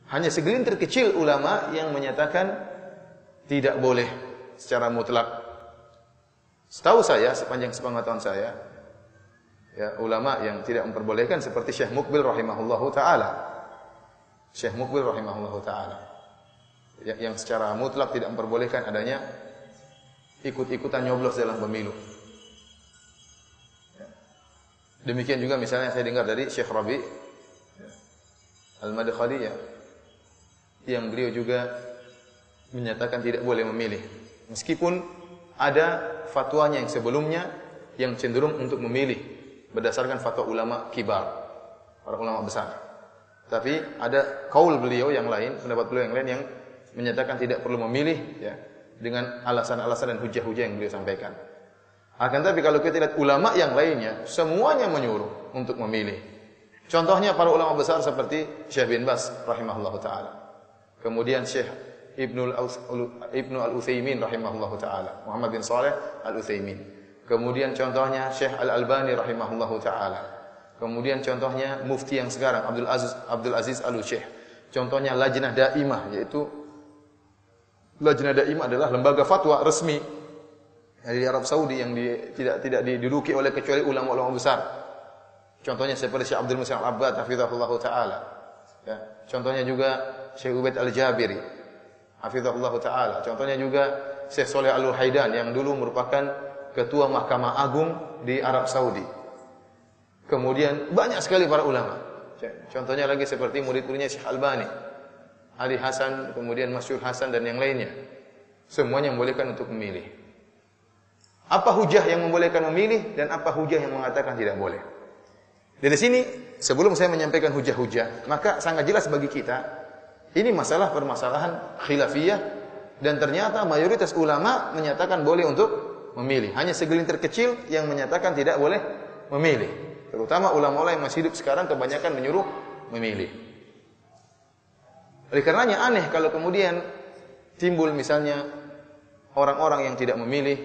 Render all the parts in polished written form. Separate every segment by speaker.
Speaker 1: Hanya segelintir kecil ulama yang menyatakan tidak boleh secara mutlak. Setahu saya, sepanjang sepengetahuan saya, ya, ulama yang tidak memperbolehkan seperti Syekh Muqbil rahimahullahu taala. Syekh Muqbil rahimahullahu taala. Yang secara mutlak tidak memperbolehkan adanya ikut-ikutan nyoblos dalam pemilu. Demikian juga misalnya saya dengar dari Syekh Rabi Al-Madkhali, ya, yang beliau juga menyatakan tidak boleh memilih. Meskipun ada fatwanya yang sebelumnya yang cenderung untuk memilih berdasarkan fatwa ulama kibar, para ulama besar. Tapi ada kaul beliau yang lain, pendapat beliau yang lain yang menyatakan tidak perlu memilih, ya, dengan alasan-alasan dan hujah-hujah yang beliau sampaikan. Akan tapi kalau kita lihat ulama yang lainnya, semuanya menyuruh untuk memilih. Contohnya para ulama besar seperti Syekh bin Baz rahimahullahu taala. Kemudian Syekh Ibnu Al-Utsaimin rahimahullahu taala, Muhammad bin Shalih Al-Utsaimin. Kemudian contohnya Syekh Al-Albani rahimahullahu taala. Kemudian contohnya mufti yang sekarang Abdul Aziz Al-Syekh. Contohnya Lajnah Daimah, yaitu Lajnah Daimah adalah lembaga fatwa resmi dari Arab Saudi yang tidak diduduki oleh kecuali ulama-ulama besar. Contohnya seperti Syekh Abdul Muhsin Al-Abbad hafizahullah taala. Ya, contohnya juga Syekh Ubaid Al-Jabiri hafizahullah taala. Contohnya juga Syekh Shalih Al-Luhaidan yang dulu merupakan ketua Mahkamah Agung di Arab Saudi. Kemudian banyak sekali para ulama. Contohnya lagi seperti murid-muridnya Syekh Albani, Ali Hasan, kemudian Masyhur Hasan dan yang lainnya. Semuanya membolehkan untuk memilih. Apa hujah yang membolehkan memilih dan apa hujah yang mengatakan tidak boleh? Dari sini, sebelum saya menyampaikan hujah-hujah, maka sangat jelas bagi kita, ini masalah permasalahan khilafiyah, dan ternyata mayoritas ulama menyatakan boleh untuk memilih. Hanya segelintir kecil yang menyatakan tidak boleh memilih. Terutama ulama-ulama yang masih hidup sekarang kebanyakan menyuruh memilih. Oleh karenanya aneh kalau kemudian timbul misalnya orang-orang yang tidak memilih,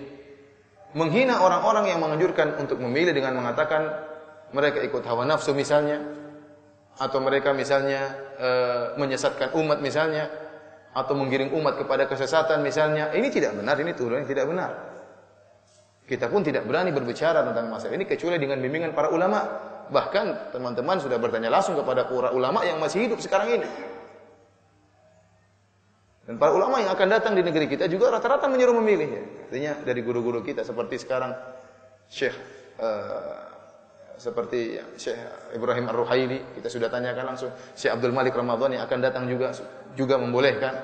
Speaker 1: menghina orang-orang yang menganjurkan untuk memilih dengan mengatakan mereka ikut hawa nafsu misalnya, atau mereka misalnya menyesatkan umat misalnya, atau menggiring umat kepada kesesatan misalnya. Ini tidak benar, ini tuduhan yang tidak benar. Kita pun tidak berani berbicara tentang masalah ini kecuali dengan bimbingan para ulama. Bahkan teman-teman sudah bertanya langsung kepada para ulama yang masih hidup sekarang ini. Dan para ulama yang akan datang di negeri kita juga rata-rata menyuruh memilih. Ya. Artinya dari guru-guru kita seperti sekarang Syekh seperti Syekh Ibrahim Ar-Ruhaili, kita sudah tanyakan langsung. Syekh Abdul Malik Ramadhan yang akan datang juga membolehkan.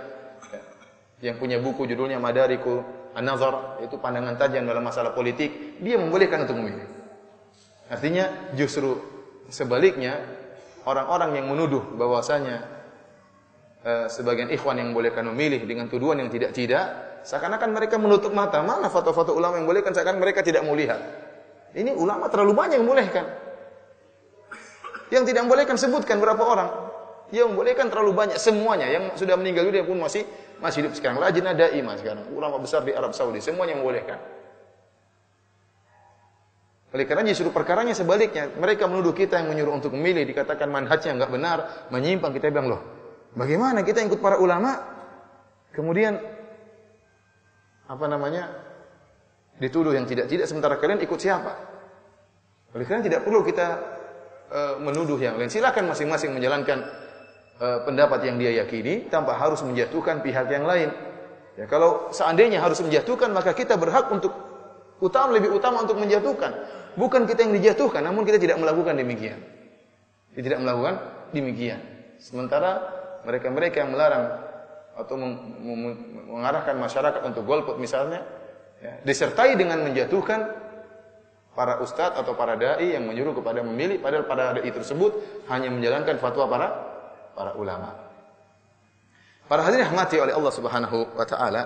Speaker 1: Yang punya buku judulnya Madariku An-Nazar, itu pandangan tajam dalam masalah politik, dia membolehkan untuk memilih. Artinya justru sebaliknya, orang-orang yang menuduh bahwasanya sebagian ikhwan yang membolehkan memilih dengan tuduhan yang tidak, seakan-akan mereka menutup mata. Mana fatwa-fatwa ulama yang membolehkan, seakan mereka tidak mau lihat. Ini ulama terlalu banyak yang membolehkan. Yang tidak membolehkan sebutkan berapa orang. Yang membolehkan terlalu banyak, semuanya. Yang sudah meninggal dunia pun masih hidup sekarang. Lajnah Daimah sekarang, ulama besar di Arab Saudi, semuanya membolehkan. Oleh karena justru perkaranya sebaliknya, mereka menuduh kita yang menyuruh untuk memilih, dikatakan manhajnya enggak benar, menyimpang. Kita bilang, loh, bagaimana kita ikut para ulama, kemudian dituduh yang tidak, sementara kalian ikut siapa? Oleh karena tidak perlu kita menuduh yang lain. Silakan masing-masing menjalankan pendapat yang dia yakini tanpa harus menjatuhkan pihak yang lain. Ya, kalau seandainya harus menjatuhkan, maka kita berhak untuk lebih utama untuk menjatuhkan. Bukan kita yang dijatuhkan, namun kita tidak melakukan demikian. Kita tidak melakukan demikian. Sementara mereka-mereka yang melarang atau mengarahkan masyarakat untuk golput misalnya, ya, disertai dengan menjatuhkan para ustadz atau para dai yang menyuruh kepada memilih, padahal para dai tersebut hanya menjalankan fatwa para ulama. Para hadirin rahmati oleh Allah Subhanahu wa taala.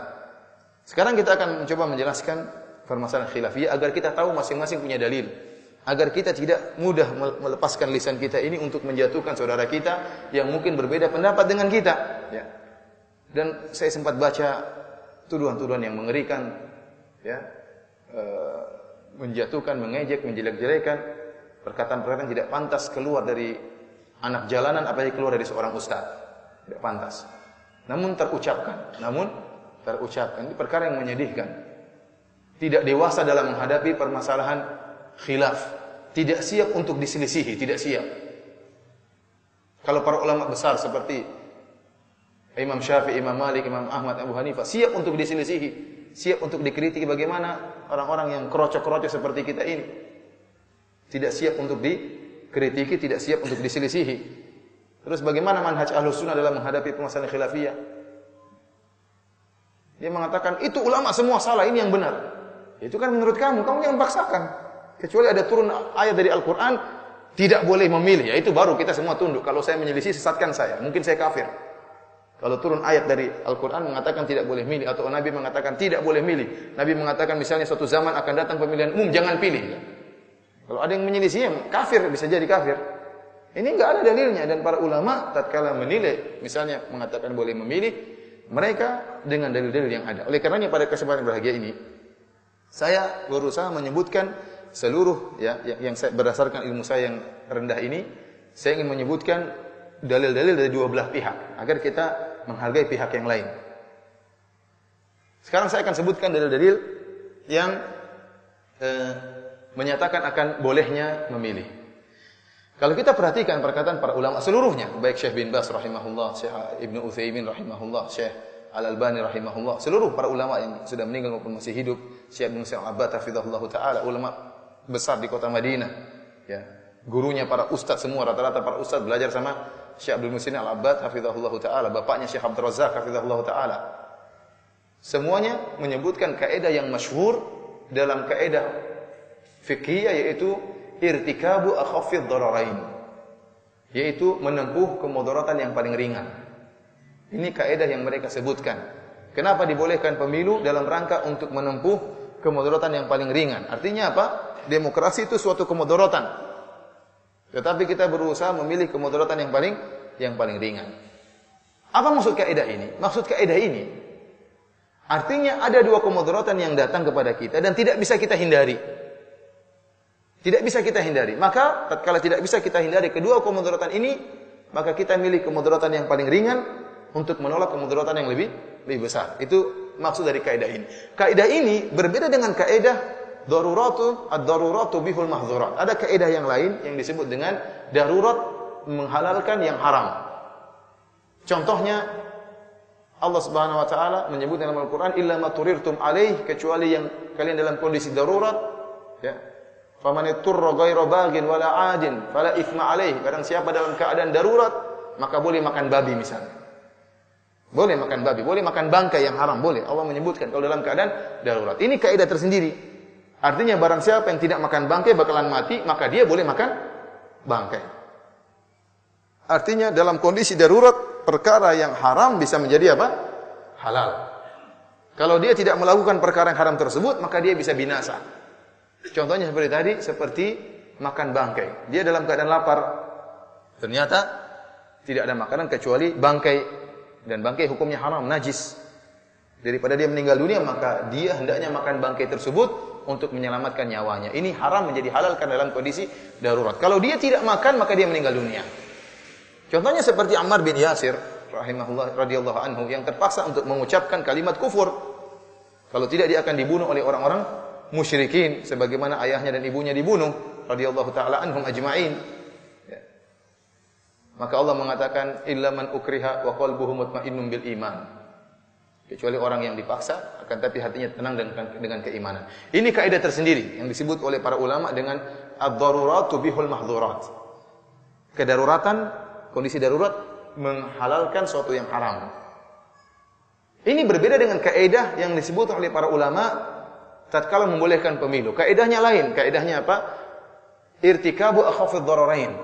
Speaker 1: Sekarang kita akan mencoba menjelaskan permasalahan khilafiyah agar kita tahu masing-masing punya dalil, agar kita tidak mudah melepaskan lisan kita ini untuk menjatuhkan saudara kita yang mungkin berbeda pendapat dengan kita, ya. Dan saya sempat baca tuduhan-tuduhan yang mengerikan, ya, menjatuhkan, mengejek, menjelek-jelekan, perkataan-perkataan tidak pantas keluar dari anak jalanan, apalagi keluar dari seorang ustaz. Tidak pantas. Namun terucapkan. Ini perkara yang menyedihkan. Tidak dewasa dalam menghadapi permasalahan khilaf. Tidak siap untuk diselisihi, tidak siap. Kalau para ulama besar seperti Imam Syafi'i, Imam Malik, Imam Ahmad, Abu Hanifah siap untuk diselisihi, siap untuk dikritik. Bagaimana orang-orang yang kerocok-kerocok seperti kita ini? Tidak siap untuk dikritiki, tidak siap untuk diselisihi. Terus bagaimana manhaj Ahlus Sunnah dalam menghadapi permasalahan khilafiyah? Dia mengatakan itu ulama semua salah, ini yang benar. Itu kan menurut kamu yang paksakan. Kecuali ada turun ayat dari Al-Quran, tidak boleh memilih. Ya itu baru kita semua tunduk. Kalau saya menyelisih, sesatkan saya. Mungkin saya kafir. Kalau turun ayat dari Al-Quran mengatakan tidak boleh milih. Atau Nabi mengatakan tidak boleh milih. Nabi mengatakan misalnya suatu zaman akan datang pemilihan umum, jangan pilih. Kalau ada yang menyelisih, kafir, bisa jadi kafir. Ini enggak ada dalilnya. Dan para ulama tatkala menilai, misalnya mengatakan boleh memilih, mereka dengan dalil-dalil yang ada. Oleh karenanya pada kesempatan berbahagia ini, saya berusaha menyebutkan seluruh yang saya, berdasarkan ilmu saya yang rendah ini, saya ingin menyebutkan dalil-dalil dari dua belah pihak agar kita menghargai pihak yang lain. Sekarang saya akan sebutkan dalil-dalil yang menyatakan akan bolehnya memilih. Kalau kita perhatikan perkataan para ulama seluruhnya, baik Syekh bin Baz rahimahullah, Syekh Ibnu Utsaimin rahimahullah, Syekh Al-Albani rahimahullah, seluruh para ulama yang sudah meninggal maupun masih hidup, Syekh Ibnu Al-Abbad hafizahullah taala, ulama besar di kota Madinah, ya. Gurunya para ustaz semua, rata-rata para ustaz belajar sama Syekh Abdul Muhsin Al-Abbad hafizahullah taala, bapaknya Syekh Abdul Razak hafizahullah taala. Semuanya menyebutkan kaidah yang masyhur dalam kaidah fikih, yaitu irtikabu akhafid dararain, yaitu menempuh kemudaratan yang paling ringan. Ini kaidah yang mereka sebutkan. Kenapa dibolehkan pemilu? Dalam rangka untuk menempuh kemudaratan yang paling ringan. Artinya apa? Demokrasi itu suatu kemudaratan. Tetapi kita berusaha memilih kemudaratan yang paling ringan. Apa maksud kaidah ini? Maksud kaidah ini artinya ada dua kemudaratan yang datang kepada kita dan tidak bisa kita hindari. Tidak bisa kita hindari. Maka tatkala tidak bisa kita hindari kedua kemudaratan ini, maka kita milih kemudaratan yang paling ringan untuk menolak kemudaratan yang lebih besar. Itu maksud dari kaidah ini. Kaidah ini berbeda dengan kaidah ad-daruratu bihul mahzurat. Ada kaidah yang lain yang disebut dengan darurat menghalalkan yang haram. Contohnya Allah Subhanahu wa taala menyebut dalam Al-Qur'an illa ma turirtum alaih, kecuali yang kalian dalam kondisi darurat, ya. Faman iturra ghairu baghin wala 'adin fala itsma alaih. Barang siapa dalam keadaan darurat, maka boleh makan babi misalnya. Boleh makan babi, boleh makan bangkai yang haram, boleh. Allah menyebutkan kalau dalam keadaan darurat. Ini kaidah tersendiri. Artinya barang siapa yang tidak makan bangkai bakalan mati, maka dia boleh makan bangkai. Artinya dalam kondisi darurat, perkara yang haram bisa menjadi apa? Halal. Kalau dia tidak melakukan perkara yang haram tersebut, maka dia bisa binasa. Contohnya seperti tadi, seperti makan bangkai. Dia dalam keadaan lapar, ternyata tidak ada makanan kecuali bangkai, dan bangkai hukumnya haram, najis. Daripada dia meninggal dunia, maka dia hendaknya makan bangkai tersebut untuk menyelamatkan nyawanya. Ini haram menjadi halal karena dalam kondisi darurat. Kalau dia tidak makan, maka dia meninggal dunia. Contohnya seperti Ammar bin Yasir rahimahullah radhiyallahu anhu yang terpaksa untuk mengucapkan kalimat kufur. Kalau tidak dia akan dibunuh oleh orang-orang musyrikin sebagaimana ayahnya dan ibunya dibunuh radhiyallahu taala anhum ajma'in. Ya. Maka Allah mengatakan illa man ukriha wa qalbuhu mutmainnun bil iman. Kecuali orang yang dipaksa akan tapi hatinya tenang dengan keimanan. Ini kaidah tersendiri yang disebut oleh para ulama dengan ad-daruratu bihul mahdzurat. Kedaruratan, kondisi darurat menghalalkan sesuatu yang haram. Ini berbeda dengan kaidah yang disebut oleh para ulama tatkala membolehkan pemilu. Kaidahnya lain. Kaidahnya apa? Irtikabu akhafid dararain.